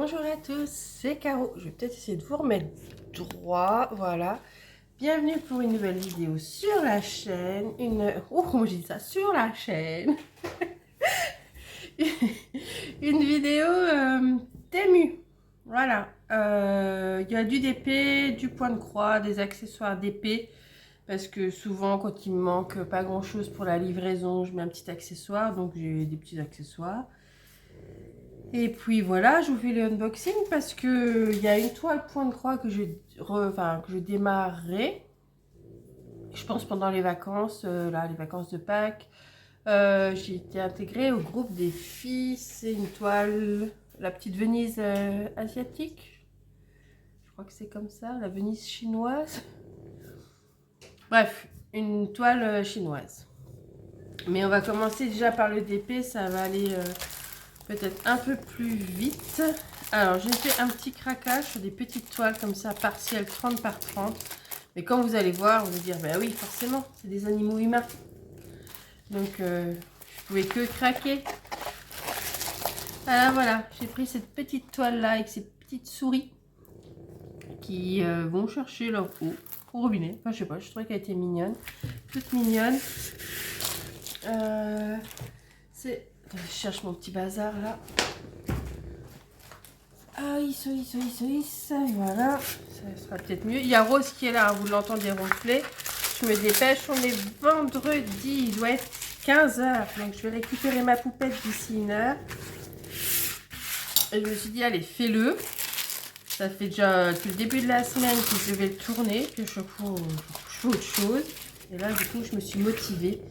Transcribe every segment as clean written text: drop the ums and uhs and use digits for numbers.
Bonjour à tous, c'est Caro. Je vais peut-être essayer de vous remettre droit, voilà. Bienvenue pour une nouvelle vidéo sur la chaîne. Comment je dis ça? Sur la chaîne. Une vidéo Temu. Voilà. Il y a du DP, du point de croix, des accessoires DP. Parce que souvent, quand il me manque pas grand-chose pour la livraison, je mets un petit accessoire. Donc, j'ai des petits accessoires. Et puis voilà, je vous fais le unboxing parce que il y a une toile point de croix que je démarrerai. Je pense pendant les vacances, les vacances de Pâques. J'ai été intégrée au groupe des filles. C'est une toile, la petite Venise asiatique. Je crois que c'est comme ça, la Venise chinoise. Bref, une toile chinoise. Mais on va commencer déjà par le DP, ça va aller peut-être un peu plus vite. Alors, j'ai fait un petit craquage sur des petites toiles comme ça, partielles 30 par 30. Mais quand vous allez voir, vous allez dire, bah oui, forcément, c'est des animaux humains. Donc, je pouvais que craquer. Alors voilà, j'ai pris cette petite toile-là avec ces petites souris qui vont chercher leur eau au robinet. Enfin, je sais pas, je trouvais qu'elle était mignonne. Toute mignonne. Je cherche mon petit bazar là. Ah, voilà, ça sera peut-être mieux. Il y a Rose qui est là, hein, vous l'entendez ronfler. Je me dépêche, on est vendredi, il doit être 15 h. Donc je vais récupérer ma poupette d'ici 1 h. Et je me suis dit, allez, fais-le. Ça fait déjà depuis le début de la semaine que je vais le tourner, que je fais autre chose. Et là, du coup, je me suis motivée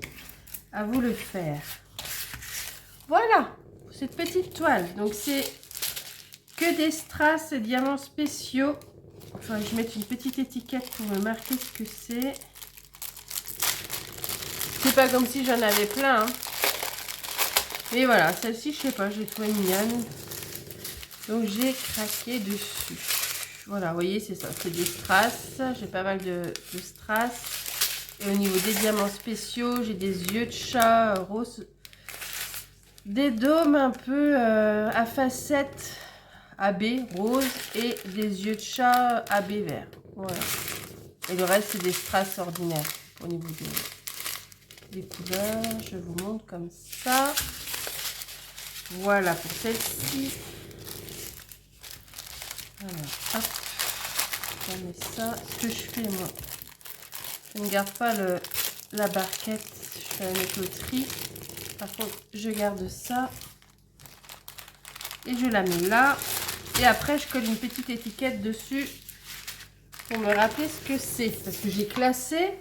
à vous le faire. Voilà, cette petite toile. Donc c'est que des strass et diamants spéciaux. Enfin, je vais mettre une petite étiquette pour me marquer ce que c'est. C'est pas comme si j'en avais plein. Hein. Mais voilà, celle-ci, je sais pas, je l'ai trouvée mignonne. Donc j'ai craqué dessus. Voilà, vous voyez, c'est ça. C'est des strass. J'ai pas mal de strass. Et au niveau des diamants spéciaux, j'ai des yeux de chat rose. Des dômes un peu à facettes AB rose et des yeux de chat AB vert. Voilà. Et le reste, c'est des strass ordinaires au niveau des couleurs. Je vous montre comme ça. Voilà pour celle-ci. Alors, hop. Je mets ça. Ce que je fais, moi, je ne garde pas la barquette. Je fais un écoterie. Par contre, je garde ça. Et je la mets là. Et après, je colle une petite étiquette dessus pour me rappeler ce que c'est. Parce que j'ai classé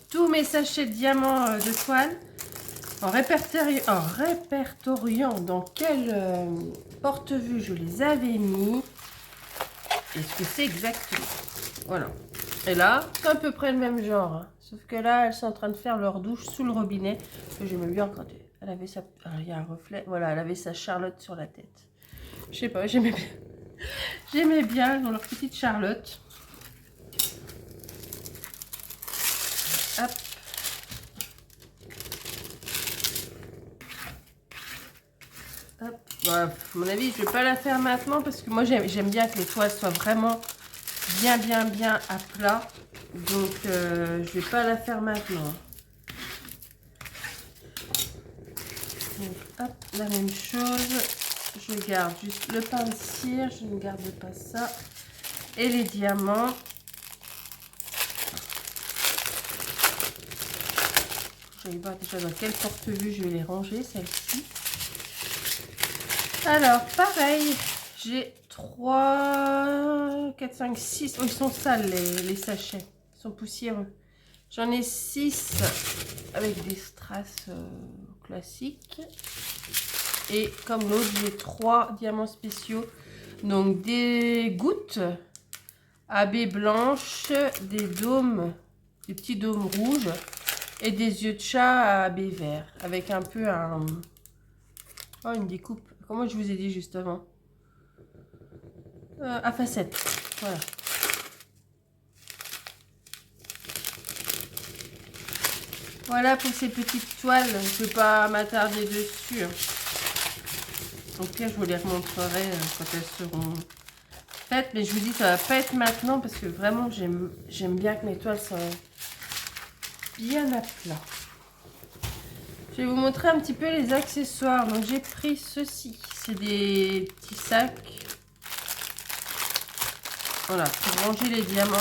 tous mes sachets de diamants de toile en répertoriant dans quelle porte-vue je les avais mis et ce que c'est exactement. Voilà. Et là, c'est à peu près le même genre. Hein. Sauf que là, elles sont en train de faire leur douche sous le robinet. Que j'aimais bien quand elle avait sa... Ah, il y a un reflet. Voilà, elle avait sa Charlotte sur la tête. Je sais pas, j'aimais bien. J'aimais bien dans leur petite Charlotte. Hop. Hop. Bon, à mon avis, je vais pas la faire maintenant parce que moi, j'aime bien que les toiles soient vraiment bien à plat. Donc, je vais pas la faire maintenant. Donc, hop, la même chose. Je garde juste le pain de cire. Je ne garde pas ça. Et les diamants. Je vais voir déjà dans quelle porte-vue je vais les ranger, celle-ci. Alors, pareil, j'ai 3, 4, 5, 6. Oh, ils sont sales, les sachets. Ils sont poussiéreux. J'en ai 6 avec des strass classiques. Et comme l'autre, j'ai 3 diamants spéciaux. Donc, des gouttes AB blanches, des dômes, des petits dômes rouges. Et des yeux de chat AB vert. Avec un peu une découpe. Comment je vous ai dit juste avant à facettes. Voilà. Voilà pour ces petites toiles. Je ne vais pas m'attarder dessus. Au pire, je vous les remontrerai quand elles seront faites. Mais je vous dis, ça va pas être maintenant parce que vraiment, j'aime bien que mes toiles soient bien à plat. Je vais vous montrer un petit peu les accessoires. Donc, j'ai pris ceci. C'est des petits sacs. Voilà, pour ranger les diamants.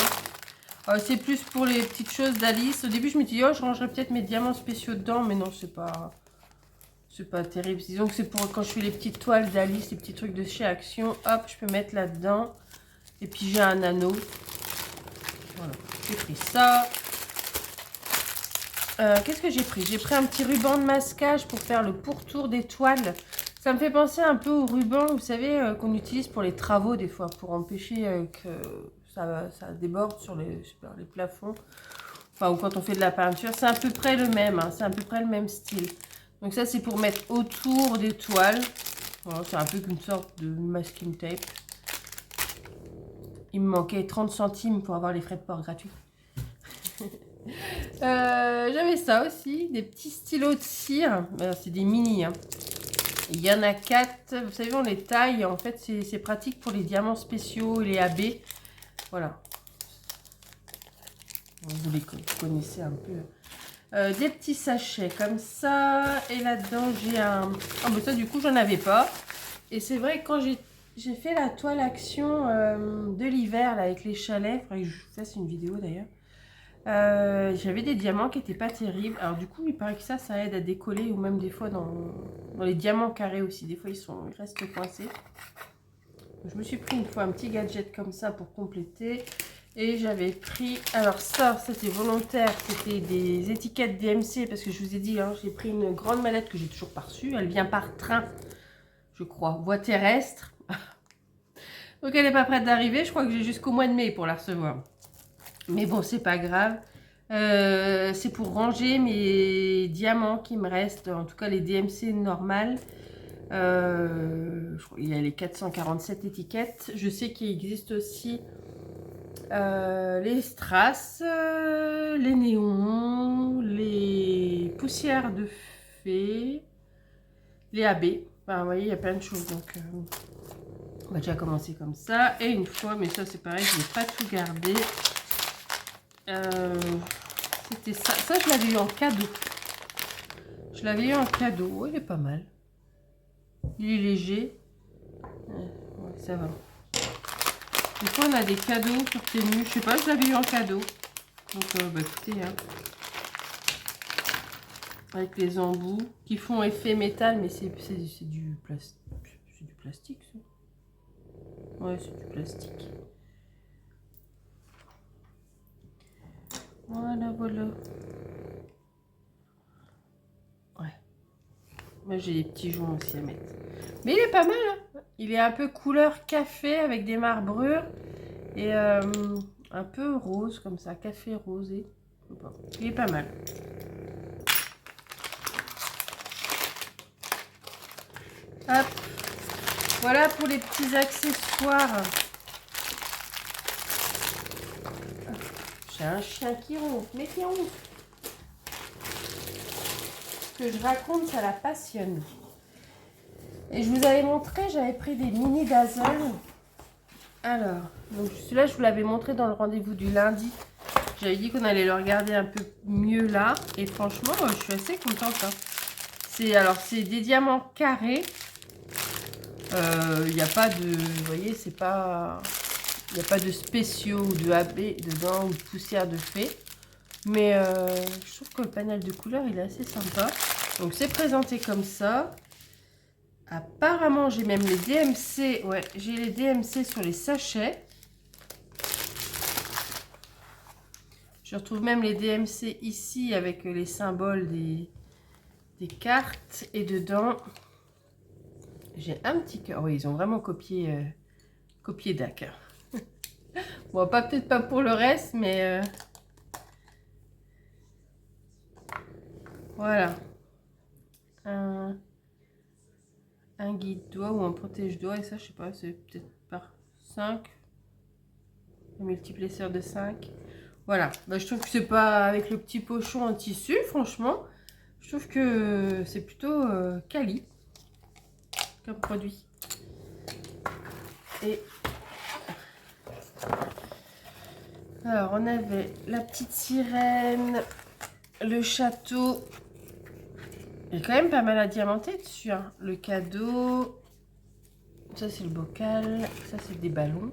C'est plus pour les petites choses d'Alice. Au début, je me dis, oh, je rangerais peut-être mes diamants spéciaux dedans. Mais non, c'est pas terrible. Disons que c'est pour quand je fais les petites toiles d'Alice, les petits trucs de chez Action. Hop, je peux mettre là-dedans. Et puis, j'ai un anneau. Voilà, j'ai pris ça. Qu'est-ce que j'ai pris? J'ai pris un petit ruban de masquage pour faire le pourtour des toiles. Ça me fait penser un peu au ruban, vous savez, qu'on utilise pour les travaux des fois, pour empêcher que ça déborde sur les plafonds. Enfin, ou quand on fait de la peinture. C'est à peu près le même, hein, c'est à peu près le même style. Donc ça, c'est pour mettre autour des toiles. Voilà, c'est un peu une sorte de masking tape. Il me manquait 30 centimes pour avoir les frais de port gratuits. J'avais ça aussi, des petits stylos de cire. C'est des mini, hein. Il y en a 4. Vous savez, on les taille. En fait, c'est pratique pour les diamants spéciaux et les AB. Voilà. Vous les connaissez un peu. Des petits sachets comme ça. Et là-dedans, j'ai un... Ah, mais ça, du coup, j'en avais pas. Et c'est vrai, quand j'ai fait la toile action de l'hiver avec les chalets, il faudrait que je fasse une vidéo d'ailleurs. J'avais des diamants qui n'étaient pas terribles. Alors du coup, il paraît que ça aide à décoller. Ou même des fois dans les diamants carrés aussi. Des fois, ils restent coincés. Je me suis pris une fois un petit gadget comme ça pour compléter. Et j'avais pris... Alors ça c'était volontaire. C'était des étiquettes DMC. Parce que je vous ai dit, hein, j'ai pris une grande mallette que j'ai toujours pas reçue. Elle vient par train, je crois. Voie terrestre. Donc elle n'est pas prête d'arriver. Je crois que j'ai jusqu'au mois de mai pour la recevoir. Mais bon, c'est pas grave. C'est pour ranger mes diamants qui me restent. En tout cas, les DMC normales. Je crois qu'il y a les 447 étiquettes. Je sais qu'il existe aussi les strass, les néons, les poussières de fée, les AB. Enfin, vous voyez, il y a plein de choses. Donc, on va déjà commencer comme ça. Et une fois, mais ça, c'est pareil, je n'ai pas tout gardé. C'était ça. Ça, je l'avais eu en cadeau. Je l'avais eu en cadeau. Oh, il est pas mal. Il est léger. Ouais, ça va. Des fois, on a des cadeaux sur Temu. Je sais pas, je l'avais eu en cadeau. Donc, bah, écoutez, hein. Avec les embouts qui font effet métal, mais c'est du plastique. C'est du plastique, ça. Ouais, c'est du plastique. Voilà, voilà. Ouais. Moi, j'ai des petits joints aussi à mettre. Mais il est pas mal, hein. Il est un peu couleur café avec des marbrures. Et un peu rose, comme ça. Café rosé. Il est pas mal. Hop. Voilà pour les petits accessoires. J'ai un chien qui ronfle, mais qui ronfle. Ce que je raconte, ça la passionne. Et je vous avais montré, j'avais pris des mini Dazzle. Alors, donc celui-là, je vous l'avais montré dans le rendez-vous du lundi. J'avais dit qu'on allait le regarder un peu mieux là. Et franchement, je suis assez contente. Hein. C'est des diamants carrés. Il n'y a pas de... Vous voyez, c'est pas... Il n'y a pas de spéciaux ou de AB dedans ou de poussière de fée. Mais je trouve que le panel de couleurs, il est assez sympa. Donc, c'est présenté comme ça. Apparemment, j'ai même les DMC. Ouais, j'ai les DMC sur les sachets. Je retrouve même les DMC ici avec les symboles des cartes. Et dedans, j'ai un petit cœur. Oui, ils ont vraiment copié DAC. Bon, peut-être pas pour le reste, mais... voilà. Un guide-doigt ou un protège-doigt. Et ça, je sais pas, c'est peut-être par 5. Un multiplesseur de 5. Voilà. Bah, je trouve que c'est pas avec le petit pochon en tissu, franchement. Je trouve que c'est plutôt quali. comme produit. Et alors, on avait la petite sirène, le château. Il y a quand même pas mal à diamanter dessus, hein. Le cadeau. Ça, c'est le bocal. Ça, c'est des ballons.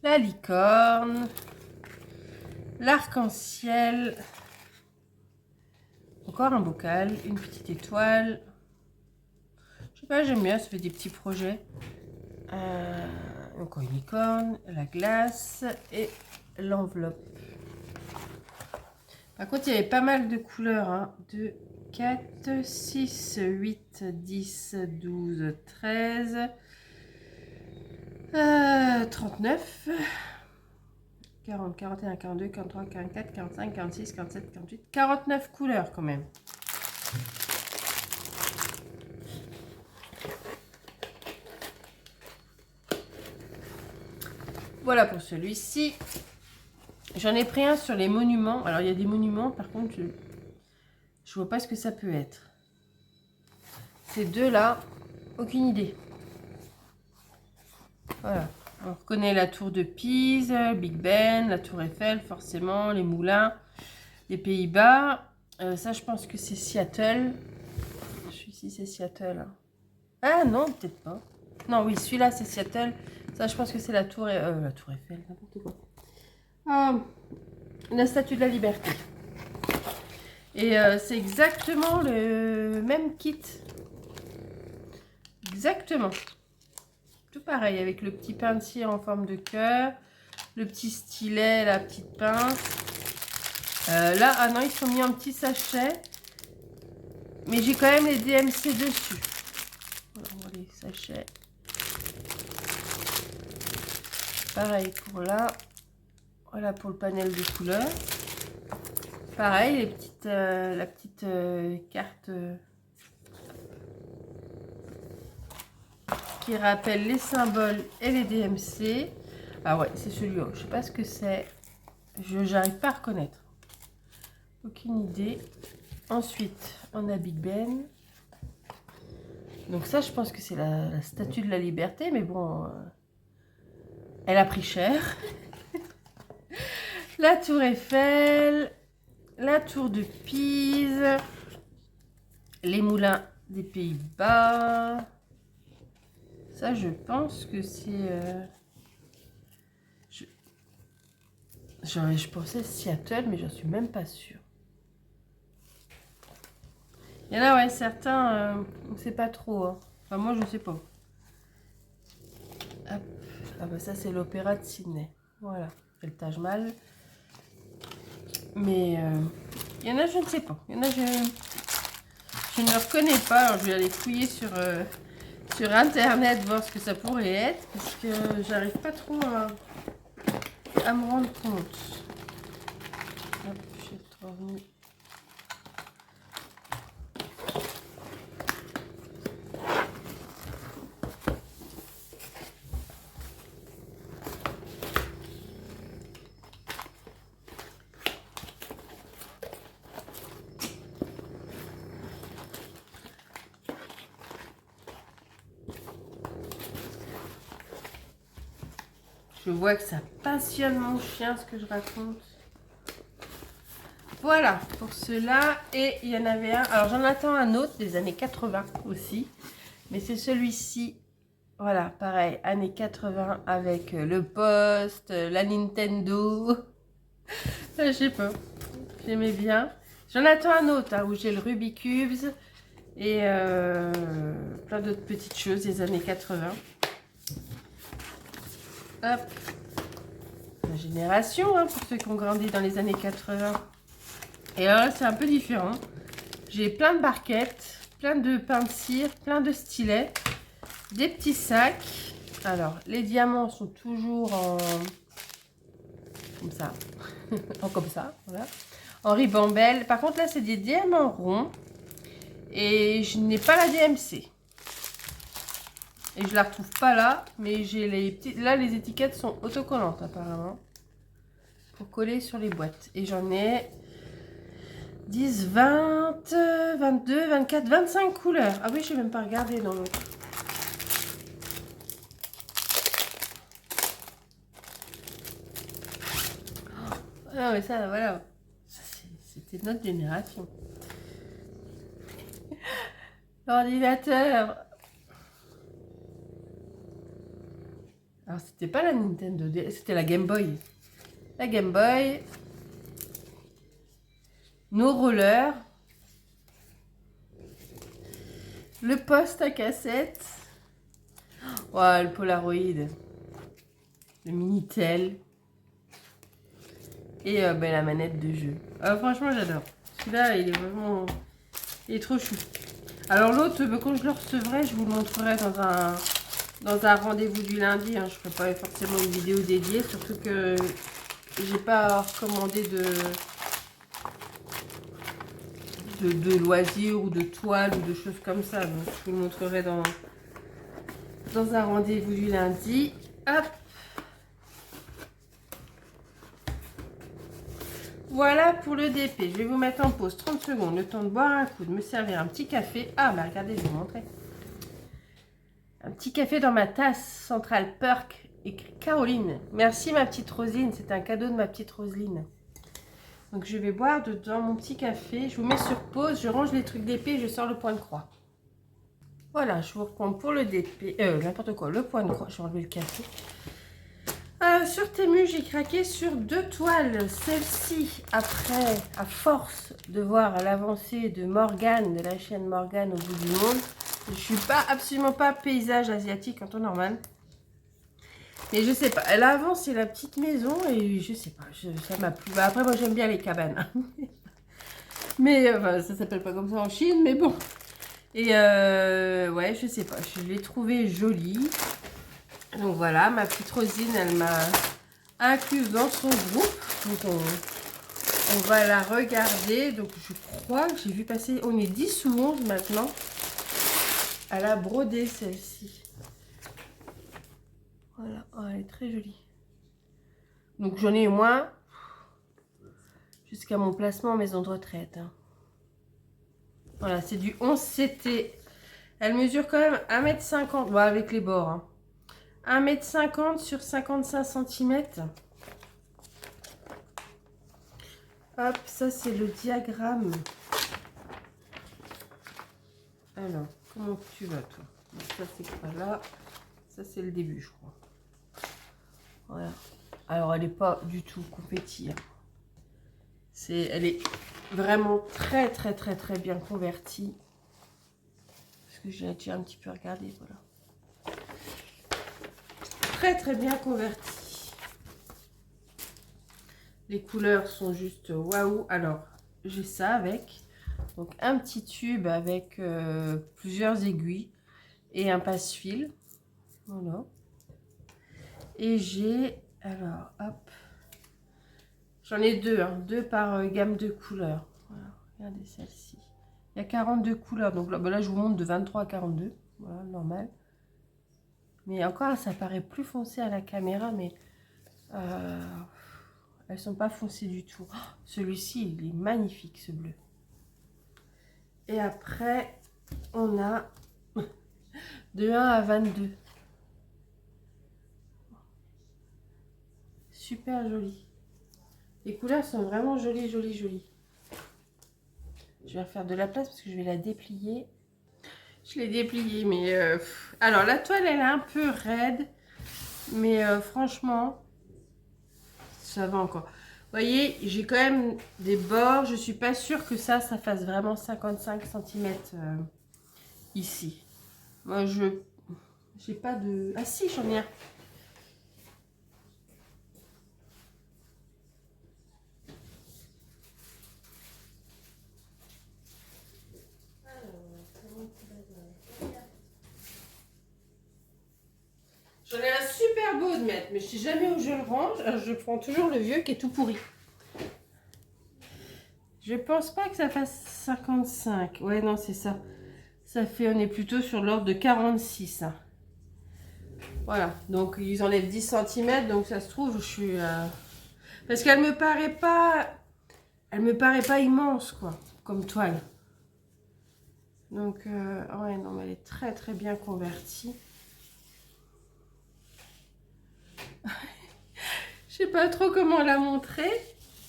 La licorne. L'arc-en-ciel. Encore un bocal. Une petite étoile. Je sais pas, j'aime bien. Ça fait des petits projets. Encore une licorne. La glace. Et l'enveloppe. Par contre, il y avait pas mal de couleurs. Hein. 2, 4, 6, 8, 10, 12, 13, 39, 40, 41, 42, 43, 44, 45, 46, 47, 48, 49 couleurs quand même. Voilà pour celui-ci. J'en ai pris un sur les monuments. Alors, il y a des monuments, par contre, je vois pas ce que ça peut être. Ces deux-là, aucune idée. Voilà. On reconnaît la tour de Pise, Big Ben, la tour Eiffel, forcément, les moulins, les Pays-Bas. Ça, je pense que c'est Seattle. Celui-ci, c'est Seattle. Ah non, peut-être pas. Non, oui, celui-là, c'est Seattle. Ça, je pense que c'est la tour Eiffel, n'importe quoi. La statue de la liberté. Et c'est exactement le même kit. Exactement. Tout pareil, avec le petit pain de cire en forme de cœur, le petit stylet, la petite pince. Là, ah non, ils sont mis en petit sachet. Mais j'ai quand même les DMC dessus. Voilà, on voit les sachets. Pareil pour là. Voilà pour le panel de couleurs. Pareil, les petites, la petite carte qui rappelle les symboles et les DMC. Ah ouais, c'est celui-là. Je sais pas ce que c'est. J'arrive pas à reconnaître. Aucune idée. Ensuite, on a Big Ben. Donc ça, je pense que c'est la statue de la liberté. Mais bon, elle a pris cher. La tour Eiffel. La tour de Pise. Les moulins des Pays-Bas. Ça, je pense que c'est... Je pensais Seattle, mais j'en suis même pas sûre. Il y en a, ouais, certains, on ne sait pas trop. Hein. Enfin, moi, je ne sais pas. Hop. Ah bah ça, c'est l'opéra de Sydney. Voilà, c'est le Taj Mahal. Mais il y en a, je ne sais pas. Il y en a, je ne le reconnais pas. Alors, je vais aller fouiller sur Internet, voir ce que ça pourrait être. Parce que j'arrive pas trop à me rendre compte. Hop, je vais être revenue. Je vois que ça passionne mon chien, ce que je raconte. Voilà, pour cela. Et il y en avait un. Alors, j'en attends un autre des années 80 aussi. Mais c'est celui-ci. Voilà, pareil, années 80 avec le poste, la Nintendo. Je sais pas. J'aimais bien. J'en attends un autre hein, où j'ai le Rubik's Cubes et plein d'autres petites choses des années 80. Hop. La génération, hein, pour ceux qui ont grandi dans les années 80. Et alors là, c'est un peu différent. J'ai plein de barquettes, plein de pains de cire, plein de stylets, des petits sacs. Alors, les diamants sont toujours en... comme ça. En comme ça, voilà. En ribambelle. Par contre, là, c'est des diamants ronds. Et je n'ai pas la DMC. Et je la retrouve pas là, mais j'ai les petites... Là, les étiquettes sont autocollantes apparemment. Pour coller sur les boîtes. Et j'en ai 10, 20, 22, 24, 25 couleurs. Ah oui, je n'ai même pas regardé dans l'autre. Ah mais ça, voilà. C'était notre génération. L'ordinateur. Alors, c'était pas la Nintendo, c'était la Game Boy. La Game Boy. Nos rollers. Le poste à cassette. Oh, le Polaroid. Le Minitel. Et ben, la manette de jeu. Franchement, j'adore. Celui-là, il est vraiment... Il est trop chou. Alors l'autre, quand je le recevrai, je vous le montrerai dans un rendez-vous du lundi. Hein. Je ne ferai pas forcément une vidéo dédiée, surtout que j'ai pas recommandé de loisirs ou de toiles ou de choses comme ça. Donc je vous le montrerai dans un rendez-vous du lundi. Hop. Voilà pour le DP. Je vais vous mettre en pause 30 secondes, le temps de boire un coup, de me servir un petit café. Ah, bah regardez, je vais vous montrer. Un petit café dans ma tasse, Central Perk, écrit Caroline. Merci ma petite Roselyne, c'est un cadeau de ma petite Roselyne. Donc je vais boire dedans mon petit café. Je vous mets sur pause, je range les trucs d'épée et je sors le point de croix. Voilà, je vous reprends pour le DP, n'importe quoi, le point de croix. Je vais enlever le café. Sur Temu, j'ai craqué sur 2 toiles. Celle-ci, après, à force de voir l'avancée de Morgane, de la chaîne Morgane au bout du monde, je suis absolument pas paysage asiatique en temps normal. Mais je sais pas, elle a avancé la petite maison et je sais pas, ça m'a plu. Après, moi j'aime bien les cabanes. Mais enfin, ça s'appelle pas comme ça en Chine, mais bon. Et ouais, je sais pas, je l'ai trouvée jolie. Donc voilà, ma petite Rosine, elle m'a incluse dans son groupe. Donc on va la regarder. Donc je crois que j'ai vu passer, on est 10 ou 11 maintenant. Elle a brodé celle-ci. Voilà, oh, elle est très jolie. Donc j'en ai au moins jusqu'à mon placement en maison de retraite. Hein. Voilà, c'est du 11 CT. Elle mesure quand même 1,50 m, bon, avec les bords. Hein. 1,50 m sur 55 cm. Hop, ça c'est le diagramme. Alors, comment tu vas toi? Donc, ça c'est pas là. Ça c'est le début, je crois. Voilà. Alors, elle n'est pas du tout compétie. Hein. Elle est vraiment très bien convertie. Parce que j'ai déjà un petit peu regardé, voilà. Très bien convertie. Les couleurs sont juste waouh. Alors, j'ai ça avec. Donc, un petit tube avec plusieurs aiguilles et un passe-fil. Voilà. Et j'ai, alors, hop. J'en ai 2, hein, 2 par gamme de couleurs. Voilà, regardez celle-ci. Il y a 42 couleurs. Donc là, ben là, je vous montre de 23 à 42. Voilà, normal. Mais encore, ça paraît plus foncé à la caméra, mais elles sont pas foncées du tout. Oh, celui-ci, il est magnifique, ce bleu. Et après, on a de 1 à 22. Super joli. Les couleurs sont vraiment jolies. Je vais refaire de la place parce que je vais la déplier. Je l'ai dépliée, mais... Alors, la toile, elle est un peu raide. Mais franchement, ça va encore. Vous voyez, j'ai quand même des bords. Je suis pas sûre que ça fasse vraiment 55 cm ici. Moi, j'ai pas de... Ah si, j'en ai un. J'en ai un super beau de mettre, mais je sais jamais où je le range. Alors, je prends toujours le vieux qui est tout pourri. Je pense pas que ça fasse 55. Ouais, non, c'est ça. Ça fait, on est plutôt sur l'ordre de 46. Hein. Voilà, donc ils enlèvent 10 cm, donc ça se trouve, je suis... Parce qu'elle me paraît pas... elle me paraît pas immense, quoi, comme toile. Donc, ouais, non, mais elle est très, très bien convertie. Je sais pas trop comment la montrer.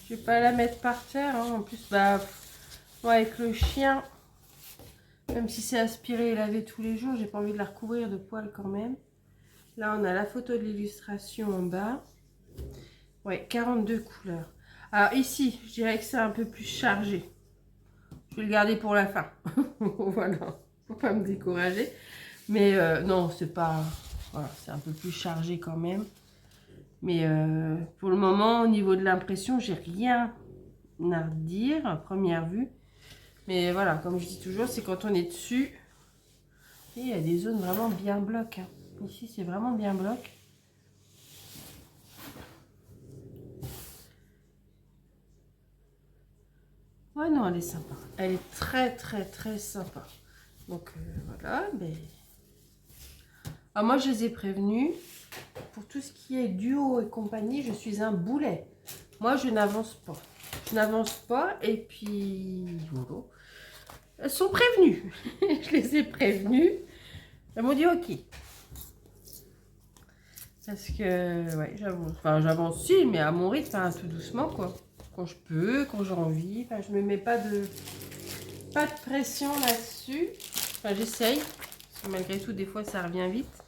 Je vais pas la mettre par terre, hein. En plus, bah, ouais, avec le chien, même si c'est aspiré et lavé tous les jours, j'ai pas envie de la recouvrir de poils quand même. Là, on a la photo de l'illustration en bas. Ouais, 42 couleurs. Alors ici, je dirais que c'est un peu plus chargé. Je vais le garder pour la fin. Voilà, faut pas me décourager. Mais non, c'est pas... Voilà, c'est un peu plus chargé quand même. Mais pour le moment, au niveau de l'impression, j'ai rien à redire à première vue. Mais voilà, comme je dis toujours, c'est quand on est dessus. Et il y a des zones vraiment bien bloc, hein. Ici, c'est vraiment bien bloc. Ouais, non, elle est sympa. Elle est très, très, très sympa. Donc, voilà. Mais... Alors, moi, je les ai prévenus. Pour tout ce qui est duo et compagnie, je suis un boulet. Moi, je n'avance pas. Je n'avance pas. Et puis, voilà. Elles sont prévenues. Je les ai prévenues. Elles m'ont dit OK. Parce que, ouais, j'avance. Enfin, j'avance si, mais à mon rythme, hein, tout doucement, quoi. Quand je peux, quand j'ai envie. Enfin, je me mets pas de pression là-dessus. Enfin, j'essaye. Parce que malgré tout, des fois, ça revient vite.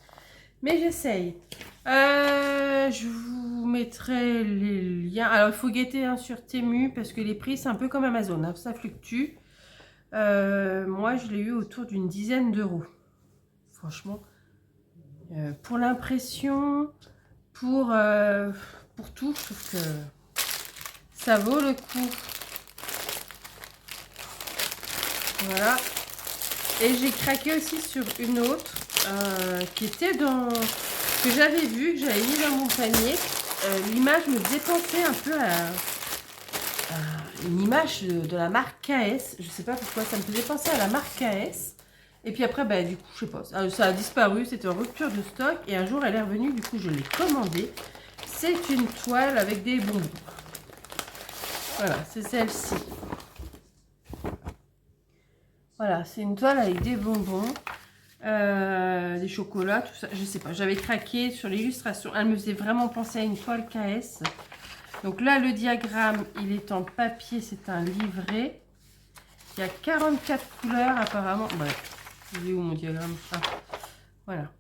Mais j'essaye. Je vous mettrai les liens. Alors, il faut guetter, hein, sur Temu parce que les prix, c'est un peu comme Amazon, hein, ça fluctue. Moi, je l'ai eu autour d'une dizaine d'euros. Franchement. Pour l'impression, pour tout, je trouve que ça vaut le coup. Voilà. Et j'ai craqué aussi sur une autre qui était dans... que j'avais vu, que j'avais mis dans mon panier. L'image me faisait penser un peu à une image de la marque KS. Je sais pas pourquoi, ça me faisait penser à la marque KS. Et puis après, bah, du coup, je sais pas, ça a disparu, c'était en rupture de stock. Et un jour, elle est revenue, du coup, je l'ai commandée. C'est une toile avec des bonbons. Voilà, c'est celle-ci. Voilà, c'est une toile avec des bonbons, des chocolats, tout ça. Je sais pas, j'avais craqué sur l'illustration. Elle me faisait vraiment penser à une toile KS. Donc là, le diagramme, il est en papier, c'est un livret. Il y a 44 couleurs apparemment. Bref, il est où mon diagramme? Ah, voilà.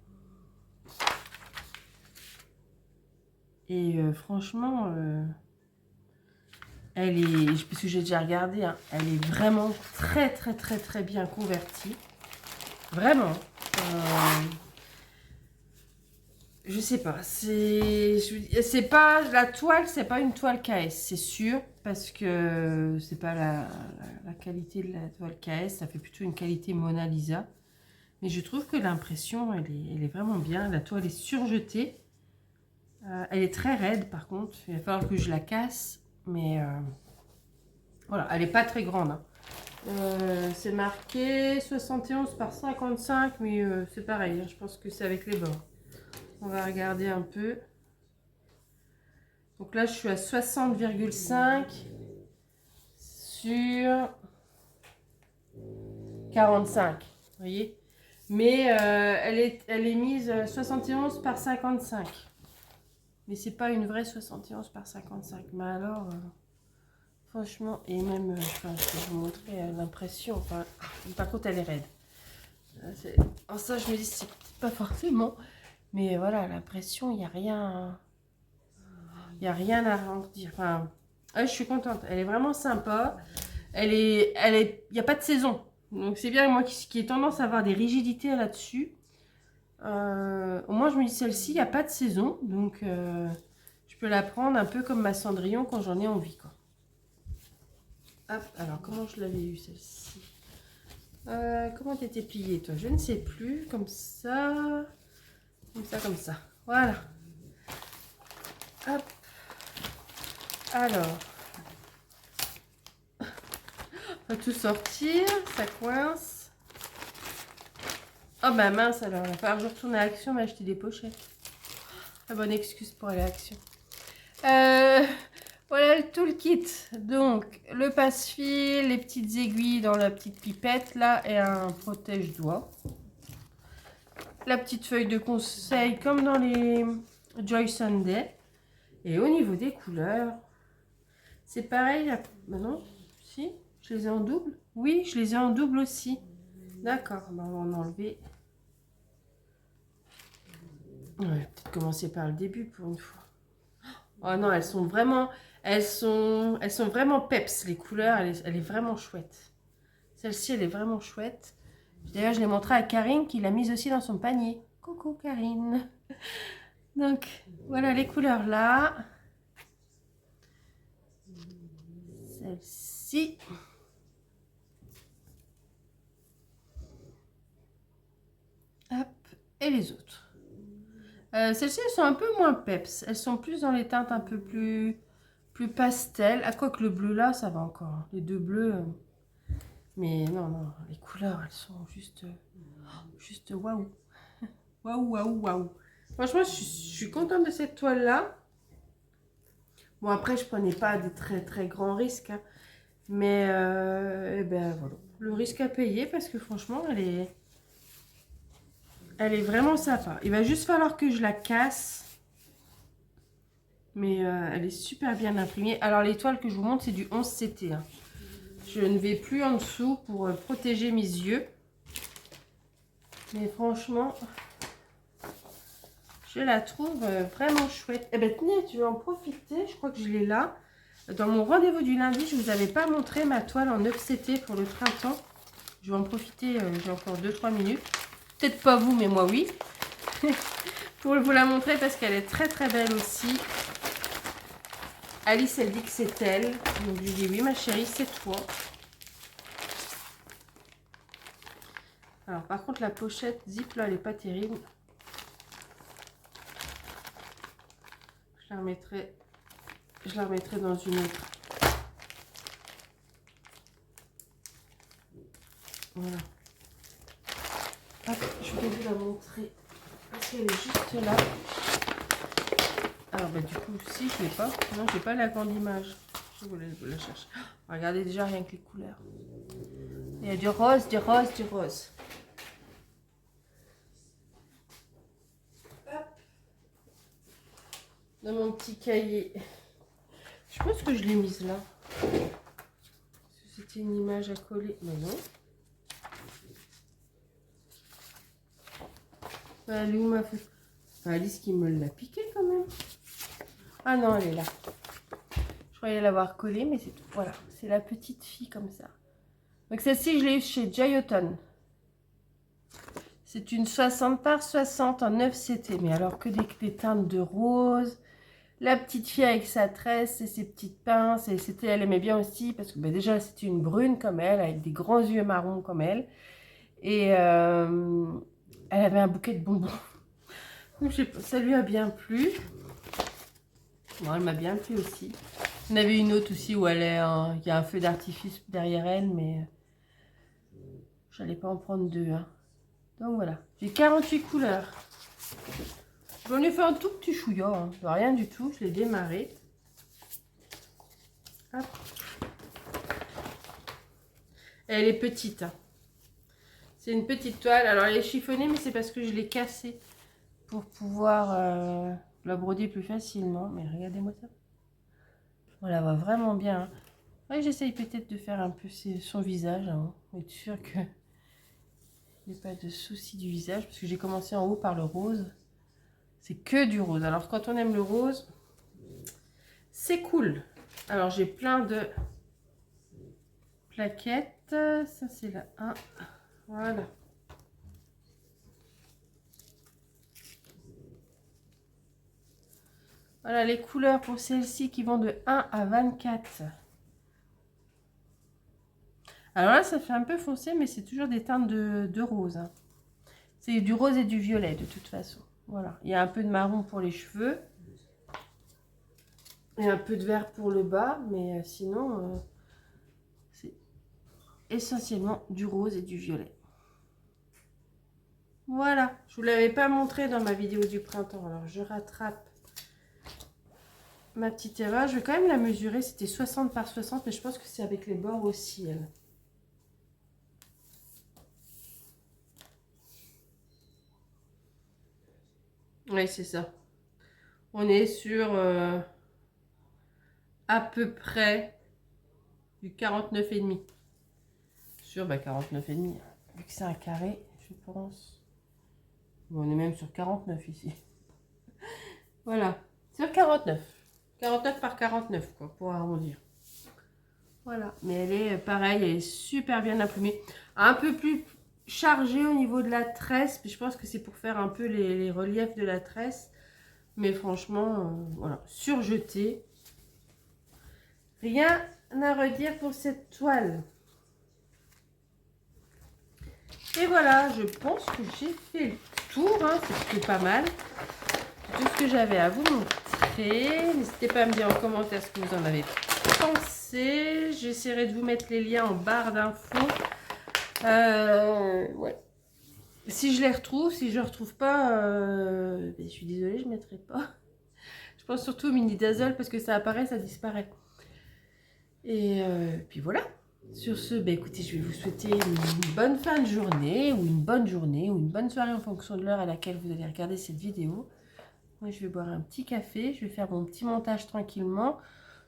Et franchement, elle est, parce que j'ai déjà regardé, hein, elle est vraiment très très très très bien convertie. Vraiment. Je sais pas, c'est pas la toile, c'est pas une toile KS, c'est sûr, parce que c'est pas la qualité de la toile KS, ça fait plutôt une qualité Mona Lisa. Mais je trouve que l'impression, elle est vraiment bien. La toile est surjetée. Elle est très raide par contre, il va falloir que je la casse, mais voilà, elle est pas très grande, hein. C'est marqué 71 par 55, mais c'est pareil, hein, je pense que c'est avec les bords. On va regarder un peu. Donc là, je suis à 60,5 sur 45. Vous voyez? Mais elle est mise 71 par 55. Mais c'est pas une vraie 71 par 55. Mais alors, franchement, et même, enfin, je vais vous montrer l'impression. Enfin, par contre, elle est raide. En ça, je me dis, c'est pas forcément. Mais voilà, l'impression, il n'y a rien. Il n'y a rien à redire. Enfin, je suis contente. Elle est vraiment sympa. Il n'y a pas de saison. Donc c'est bien, moi qui ai tendance à avoir des rigidités là-dessus. Au moins, je me dis, celle-ci, il n'y a pas de saison. Donc, je peux la prendre un peu comme ma Cendrillon quand j'en ai envie, quoi. Hop, alors, comment je l'avais eu, celle-ci? Comment tu étais pliée, toi? Je ne sais plus. Comme ça. Comme ça, comme ça. Voilà. Hop. Alors. On va tout sortir. Ça coince. Oh bah mince, alors il va falloir que je retourne à Action m'acheter des pochettes. La bonne excuse pour aller à Action. Voilà tout le kit. Donc, le passe-fil, les petites aiguilles dans la petite pipette, là, et un protège-doigts. La petite feuille de conseil, comme dans les Joy Sunday. Et au niveau des couleurs, c'est pareil. Là. Bah non, si, je les ai en double. Oui, je les ai en double aussi. D'accord, on va en enlever. On va peut-être commencer par le début pour une fois. Oh non, elles sont vraiment peps, les couleurs, elle est vraiment chouette. Celle-ci, elle est vraiment chouette. D'ailleurs, je l'ai montré à Karine qui l'a mise aussi dans son panier. Coucou Karine. Donc, voilà les couleurs là. Celle-ci. Hop, et les autres. Celles-ci, elles sont un peu moins peps. Elles sont plus dans les teintes un peu plus pastel. À quoi que le bleu là, ça va encore. Les deux bleus. Mais non, non, les couleurs, elles sont juste waouh. Waouh, waouh, waouh. Franchement, je suis contente de cette toile là. Bon, après, je prenais pas de très très grands risques. Hein. Mais, eh ben voilà. Le risque à payer parce que franchement, elle est vraiment sympa. Il va juste falloir que je la casse. Mais elle est super bien imprimée. Alors, les toiles que je vous montre, c'est du 11 CT. Hein. Je ne vais plus en dessous pour protéger mes yeux. Mais franchement, je la trouve vraiment chouette. Eh ben, tenez, tu vas en profiter. Je crois que je l'ai là. Dans mon rendez-vous du lundi, je ne vous avais pas montré ma toile en 9 CT pour le printemps. Je vais en profiter, j'ai encore 2-3 minutes. Peut-être pas vous, mais moi oui. Pour vous la montrer parce qu'elle est très très belle aussi. Alice, elle dit que c'est elle. Donc je lui dis oui ma chérie, c'est toi. Alors par contre la pochette zip là, elle est pas terrible. Je la remettrai dans une autre. Voilà. Hop, je vais vous la montrer. Parce qu'elle est juste là. Alors bah du coup si je l'ai pas. Non, j'ai pas la grande image. Je voulais la chercher. Oh, regardez déjà rien que les couleurs. Il y a du rose, du rose, du rose. Hop. Dans mon petit cahier. Je pense que je l'ai mise là. C'était une image à coller. Mais non. Elle est où ma feuille? Alice qui me l'a piqué quand même. Ah non, elle est là. Je croyais l'avoir collée, mais c'est tout. Voilà, c'est la petite fille comme ça. Donc celle-ci, je l'ai eu chez Joyauton. C'est une 60 par 60 en 9 CT. Mais alors que des teintes de rose. La petite fille avec sa tresse et ses petites pinces. Et elle aimait bien aussi parce que bah, déjà, c'était une brune comme elle, avec des grands yeux marrons comme elle. Et elle avait un bouquet de bonbons. Donc, ça lui a bien plu. Bon, elle m'a bien plu aussi. Il y en avait une autre aussi où il y a un feu d'artifice derrière elle, mais je n'allais pas en prendre deux. Hein. Donc voilà, j'ai 48 couleurs. J'en ai fait un tout petit chouïa, hein. Rien du tout, je l'ai démarré. Hop. Et elle est petite. Hein. C'est une petite toile. Alors elle est chiffonnée, mais c'est parce que je l'ai cassée pour pouvoir la broder plus facilement. Mais regardez-moi ça. On la voit vraiment bien. Hein. Ouais, j'essaye peut-être de faire un peu son visage. Hein, pour être sûr que il n'y ait pas de souci du visage. Parce que j'ai commencé en haut par le rose. C'est que du rose. Alors quand on aime le rose, c'est cool. Alors j'ai plein de plaquettes. Ça c'est la 1. Voilà. Voilà les couleurs pour celles-ci qui vont de 1 à 24. Alors là, ça fait un peu foncé, mais c'est toujours des teintes de rose. Hein. C'est du rose et du violet de toute façon. Voilà. Il y a un peu de marron pour les cheveux. Et un peu de vert pour le bas, mais sinon, c'est essentiellement du rose et du violet. Voilà. Je ne vous l'avais pas montré dans ma vidéo du printemps, alors je rattrape ma petite erreur. Je vais quand même la mesurer. C'était 60 par 60, mais je pense que c'est avec les bords aussi, elle. Oui, c'est ça. On est sur à peu près du 49,5. Sur 49,5. Vu que c'est un carré, je pense. Bon, on est même sur 49 ici. Voilà. Sur 49. 49 par 49, quoi, pour arrondir. Voilà. Mais elle est pareil, elle est super bien imprimée. Un peu plus chargée au niveau de la tresse. Puis je pense que c'est pour faire un peu les reliefs de la tresse. Mais franchement, voilà. Surjeté. Rien à redire pour cette toile. Et voilà, je pense que j'ai fait le tour. Hein, c'était pas mal. Tout ce que j'avais à vous montrer. N'hésitez pas à me dire en commentaire ce que vous en avez pensé. J'essaierai de vous mettre les liens en barre d'infos. Ouais. Si je les retrouve, si je ne retrouve pas, ben, je suis désolée, je ne mettrai pas. Je pense surtout au mini dazzle parce que ça apparaît, ça disparaît. Et puis voilà. Sur ce, ben, écoutez, je vais vous souhaiter une bonne fin de journée ou une bonne journée ou une bonne soirée en fonction de l'heure à laquelle vous allez regarder cette vidéo. Moi, je vais boire un petit café. Je vais faire mon petit montage tranquillement.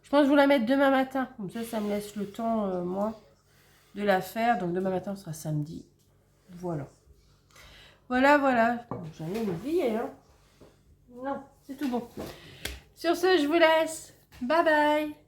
Je pense que je vais vous la mettre demain matin. Comme ça me laisse le temps, moi, de la faire. Donc, demain matin, ce sera samedi. Voilà. Voilà. J'en ai oublié, hein. Non, c'est tout bon. Sur ce, je vous laisse. Bye bye.